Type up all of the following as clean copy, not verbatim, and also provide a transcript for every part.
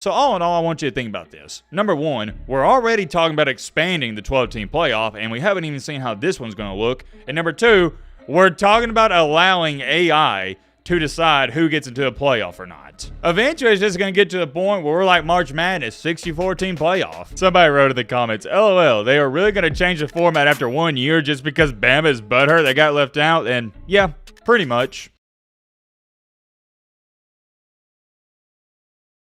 So all in all, I want you to think about this. Number one, we're already talking about expanding the 12-team playoff, and we haven't even seen how this one's going to look. And number two, we're talking about allowing AI to decide who gets into a playoff or not. Eventually, it's just going to get to the point where we're like March Madness, 64-team playoff. Somebody wrote in the comments, LOL, they are really going to change the format after 1 year just because Bama's butthurt they got left out? And yeah, pretty much.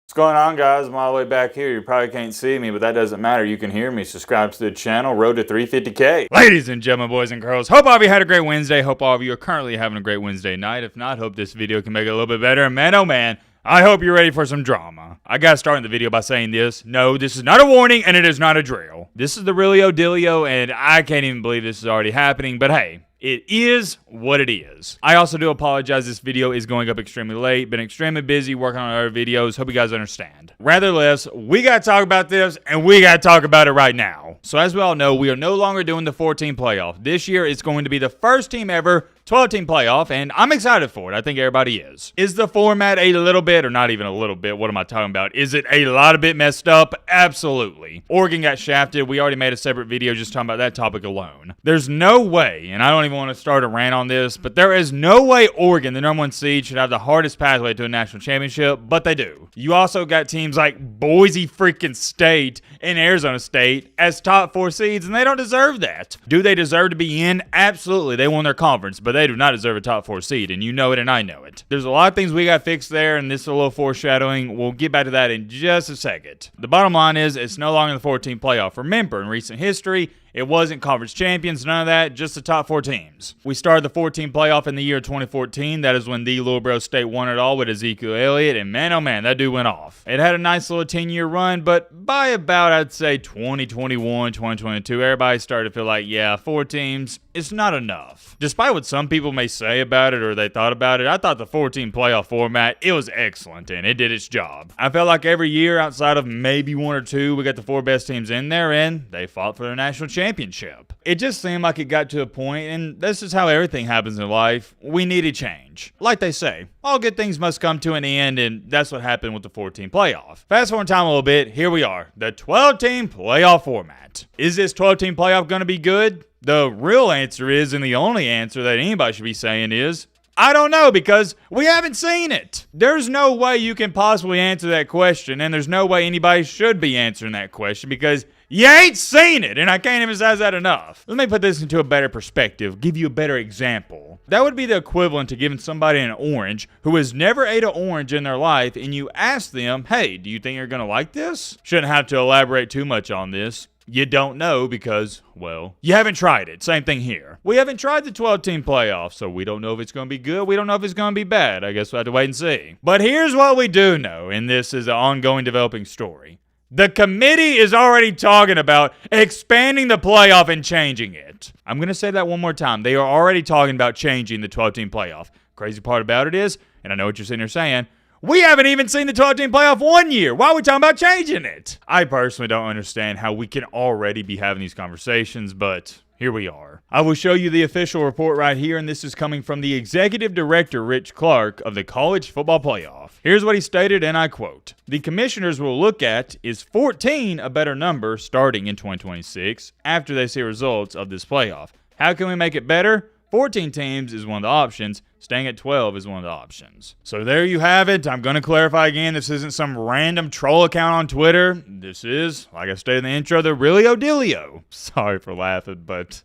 What's going on, guys? I'm all the way back here. You probably can't see me, but that doesn't matter. You can hear me. Subscribe to the channel. Road to 350K. Ladies and gentlemen, boys and girls, hope all of you had a great Wednesday. Hope all of you are currently having a great Wednesday night. If not, hope this video can make it a little bit better. And man, oh man, I hope you're ready for some drama. I gotta start the video by saying this. No, this is not a warning, and it is not a drill. This is the realio dealio, and I can't even believe this is already happening, but hey, it is what it is. I also do apologize. This video is going up extremely late. Been extremely busy working on other videos. Hope you guys understand. Rather less, we got to talk about this, and we got to talk about it right now. So as we all know, we are no longer doing the 14 playoff. This year, it's going to be the first team ever 12-team playoff, and I'm excited for it. I think everybody is. Is the format a little bit, or not even a little bit, what am I talking about? Is it a lot of bit messed up? Absolutely. Oregon got shafted. We already made a separate video just talking about that topic alone. There's no way, and I don't even want to start a rant on this, but there is no way Oregon, the #1 seed, should have the hardest pathway to a national championship, but they do. You also got teams like Boise freaking State and Arizona State as top 4 seeds, and they don't deserve that. Do they deserve to be in? Absolutely. They won their conference, but they do not deserve a top 4 seed, and you know it and I know it. There's a lot of things we got fixed there, and this is a little foreshadowing. We'll get back to that in just a second. The bottom line is it's no longer the 14 playoff. Remember, in recent history, it wasn't conference champions, none of that, just the top 4 teams. We started the 14 playoff in the year 2014. That is when the Little Bro State won it all with Ezekiel Elliott, and man, oh man, that dude went off. It had a nice little 10-year run, but by about, I'd say, 2021, 2022, everybody started to feel like, yeah, 4 teams, it's not enough. Despite what some people may say about it or they thought about it, I thought the 14 playoff format, it was excellent, and it did its job. I felt like every year, outside of maybe 1 or 2, we got the 4 best teams in there, and they fought for their national championship. It just seemed like it got to a point, and this is how everything happens in life, we need a change. Like they say, all good things must come to an end, and that's what happened with the 14 playoff. Fast forward time a little bit, here we are, the 12-team playoff format. Is this 12-team playoff going to be good? The real answer is, and the only answer that anybody should be saying is, I don't know, because we haven't seen it. There's no way you can possibly answer that question, and there's no way anybody should be answering that question because you ain't seen it, and I can't emphasize that enough. Let me put this into a better perspective, give you a better example. That would be the equivalent to giving somebody an orange who has never ate an orange in their life, and you ask them, hey, do you think you're going to like this? Shouldn't have to elaborate too much on this. You don't know because, well, you haven't tried it. Same thing here. We haven't tried the 12-team playoff, so we don't know if it's going to be good. We don't know if it's going to be bad. I guess we'll have to wait and see. But here's what we do know, and this is an ongoing developing story. The committee is already talking about expanding the playoff and changing it. I'm going to say that one more time. They are already talking about changing the 12-team playoff. Crazy part about it is, and I know what you're sitting there saying, we haven't even seen the 12-team playoff 1 year. Why are we talking about changing it? I personally don't understand how we can already be having these conversations, but here we are. I will show you the official report right here, and this is coming from the executive director, Rich Clark, of the College Football Playoff. Here's what he stated, and I quote, the commissioners will look at, is 14 a better number starting in 2026 after they see results of this playoff? How can we make it better? 14 teams is one of the options. Staying at 12 is one of the options. So there you have it. I'm going to clarify again. This isn't some random troll account on Twitter. This is, like I stated in the intro, the realio dealio. Sorry for laughing, but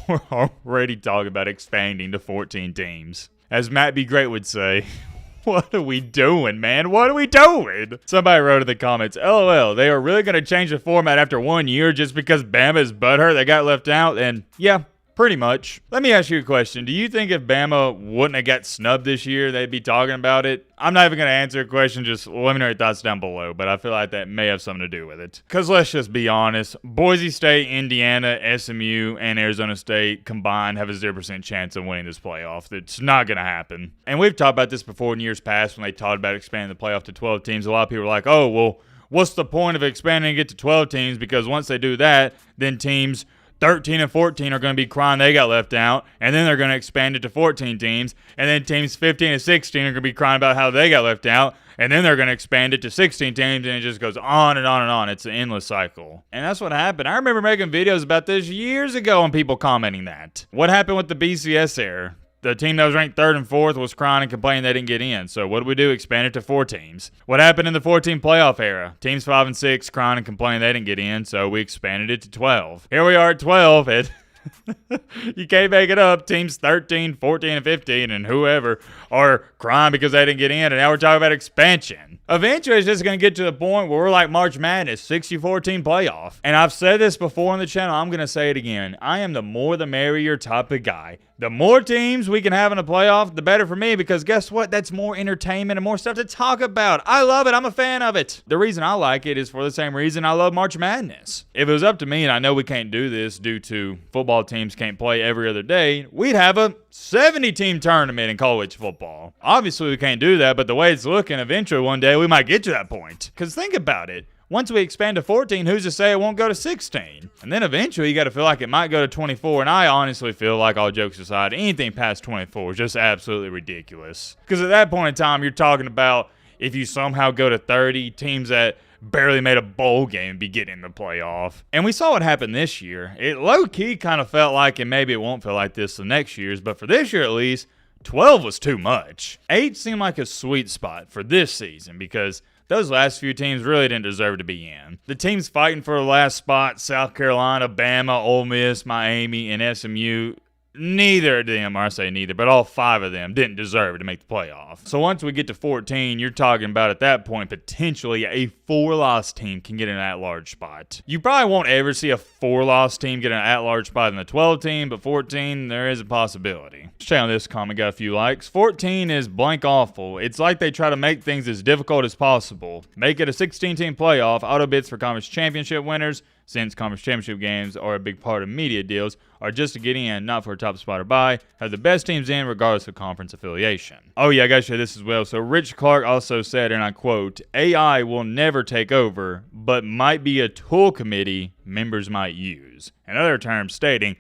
we're already talking about expanding to 14 teams. As Matt B. Great would say, what are we doing, man? What are we doing? Somebody wrote in the comments, LOL, they are really going to change the format after 1 year just because Bama's butthurt they got left out? And yeah, pretty much. Let me ask you a question. Do you think if Bama wouldn't have got snubbed this year, they'd be talking about it? I'm not even going to answer a question. Just let me know your thoughts down below. But I feel like that may have something to do with it. Because let's just be honest. Boise State, Indiana, SMU, and Arizona State combined have a 0% chance of winning this playoff. It's not going to happen. And we've talked about this before in years past when they talked about expanding the playoff to 12 teams. A lot of people were like, oh, well, what's the point of expanding it to 12 teams? Because once they do that, then teams 13 and 14 are going to be crying they got left out, and then they're going to expand it to 14 teams, and then teams 15 and 16 are going to be crying about how they got left out, and then they're going to expand it to 16 teams, and it just goes on and on and on. It's an endless cycle. And that's what happened. I remember making videos about this years ago and people commenting that. What happened with the BCS era? The team that was ranked 3rd and 4th was crying and complaining they didn't get in. So what did we do? Expand it to 4 teams. What happened in the 14 playoff era? Teams 5 and 6 crying and complaining they didn't get in, so we expanded it to 12. Here we are at 12. You can't make it up. Teams 13, 14, and 15, and whoever are crying because they didn't get in, and now we're talking about expansion. Eventually, it's just going to get to the point where we're like March Madness, 64-team playoff. And I've said this before on the channel. I'm going to say it again. I am the more the merrier type of guy. The more teams we can have in a playoff, the better for me, because guess what? That's more entertainment and more stuff to talk about. I love it. I'm a fan of it. The reason I like it is for the same reason I love March Madness. If it was up to me, and I know we can't do this due to football teams can't play every other day, we'd have a 70-team tournament in college football. Obviously, we can't do that, but the way it's looking, eventually one day we might get to that point. Because think about it. Once we expand to 14, who's to say it won't go to 16? And then eventually you got to feel like it might go to 24. And I honestly feel like, all jokes aside, anything past 24 is just absolutely ridiculous. Because at that point in time, you're talking about if you somehow go to 30, teams that barely made a bowl game be getting in the playoff. And we saw what happened this year. It low-key kind of felt like, and maybe it won't feel like this the next year's, but for this year at least, 12 was too much. 8 seemed like a sweet spot for this season because those last few teams really didn't deserve to be in. The teams fighting for the last spot, South Carolina, Bama, Ole Miss, Miami, and SMU, neither of them, or I say neither, but all 5 of them didn't deserve to make the playoff. So once we get to 14, you're talking about at that point potentially a 4-loss team can get an at-large spot. You probably won't ever see a 4-loss team get an at-large spot in the 12 team, but 14, there is a possibility. Let's check on this comment, got a few likes. 14 is blank awful. It's like they try to make things as difficult as possible. Make it a 16-team playoff, auto bids for conference championship winners, since conference championship games are a big part of media deals, are just to get in, not for a top spot or bye. Have the best teams in regardless of conference affiliation. Oh yeah, I gotta share this as well. So Rich Clark also said, and I quote, AI will never take over, but might be a tool committee members might use. In other terms, stating,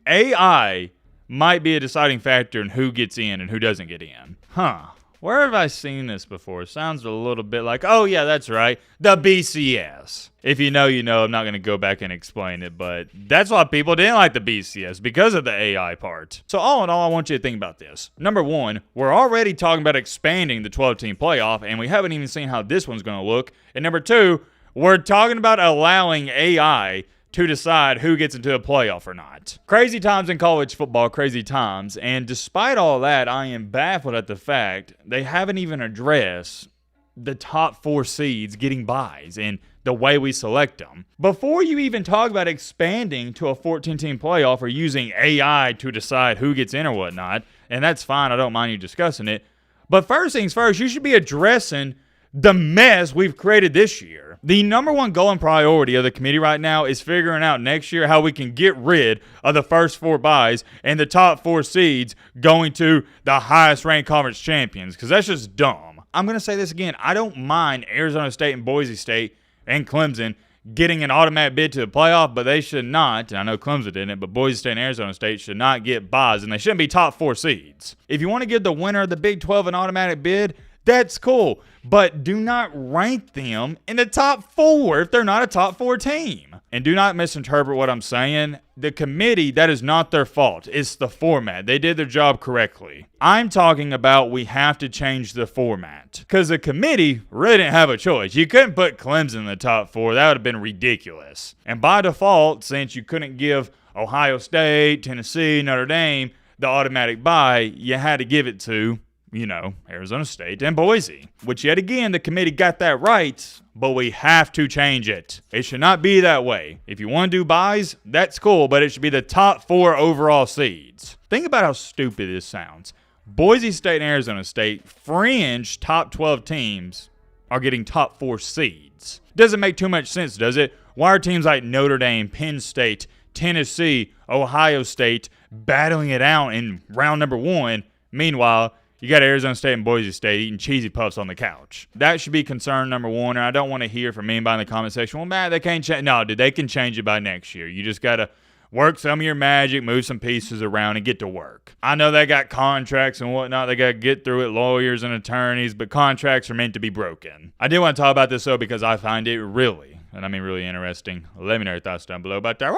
AI might be a deciding factor in who gets in and who doesn't get in. Huh. Where have I seen this before? Sounds a little bit like, oh yeah, that's right, the BCS. If you know, you know. I'm not going to go back and explain it, but that's why people didn't like the BCS, because of the AI part. So all in all, I want you to think about this. Number one, we're already talking about expanding the 12-team playoff, and we haven't even seen how this one's going to look. And number two, we're talking about allowing AI to decide who gets into a playoff or not. Crazy times in college football, crazy times. And despite all that, I am baffled at the fact they haven't even addressed the top 4 seeds getting buys and the way we select them. Before you even talk about expanding to a 14-team playoff or using AI to decide who gets in or whatnot, and that's fine, I don't mind you discussing it. But first things first, you should be addressing the mess we've created this year. The number one goal and priority of the committee right now is figuring out next year how we can get rid of the first 4 buys and the top 4 seeds going to the highest ranked conference champions, because that's just dumb. I'm going to say this again. I don't mind Arizona State and Boise State and Clemson getting an automatic bid to the playoff, but they should not, and I know Clemson didn't, but Boise State and Arizona State should not get buys, and they shouldn't be top 4 seeds. If you want to give the winner of the Big 12 an automatic bid, that's cool, but do not rank them in the top 4 if they're not a top 4 team. And do not misinterpret what I'm saying. The committee, that is not their fault. It's the format. They did their job correctly. I'm talking about we have to change the format, because the committee really didn't have a choice. You couldn't put Clemson in the top 4. That would have been ridiculous. And by default, since you couldn't give Ohio State, Tennessee, Notre Dame the automatic bye, you had to give it to, you know, Arizona State and Boise, which yet again, the committee got that right, but we have to change it. It should not be that way. If you want to do buys, that's cool, but it should be the top 4 overall seeds. Think about how stupid this sounds. Boise State and Arizona State, fringe top 12 teams, are getting top 4 seeds. Doesn't make too much sense, does it? Why are teams like Notre Dame, Penn State, Tennessee, Ohio State battling it out in round number 1? Meanwhile, you got Arizona State and Boise State eating cheesy puffs on the couch. That should be concern number 1, and I don't want to hear from anybody in the comment section, well, Matt, they can't change. No, dude, they can change it by next year. You just got to work some of your magic, move some pieces around, and get to work. I know they got contracts and whatnot they got to get through it, lawyers and attorneys, but contracts are meant to be broken. I did want to talk about this though because I find it really, and I mean really interesting. Let me know your thoughts down below about that.